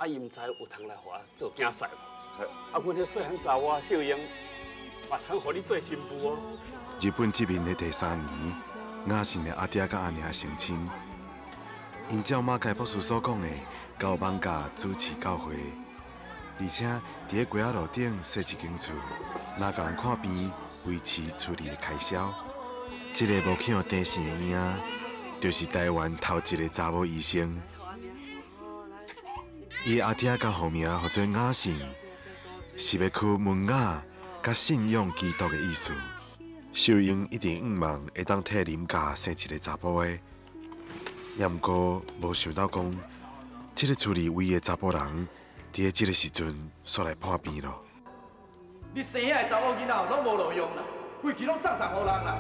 啊，伊毋知有通来互我做囝婿无？啊，阮迄细汉查某秀英，嘛通互你做新妇哦。日本殖民的第3年，雅信的阿爹甲阿娘成亲。因照马介博士所讲的，到放假主持教会，而且伫咧街仔路顶设一间厝，哪甲人看病，维持厝里的开销。这个无去互定性的婴仔，就是台湾头一个查某医生。伊阿爹甲户名号做雅信，是要取文雅甲信仰基督的意思。秀英一定毋望会当替林家生一个查甫的，也毋过无想到讲，这个厝里唯一的查甫人，伫咧这个时阵煞来破病咯。你生遐个查某囡仔拢无路用啦，规气拢送互人啦。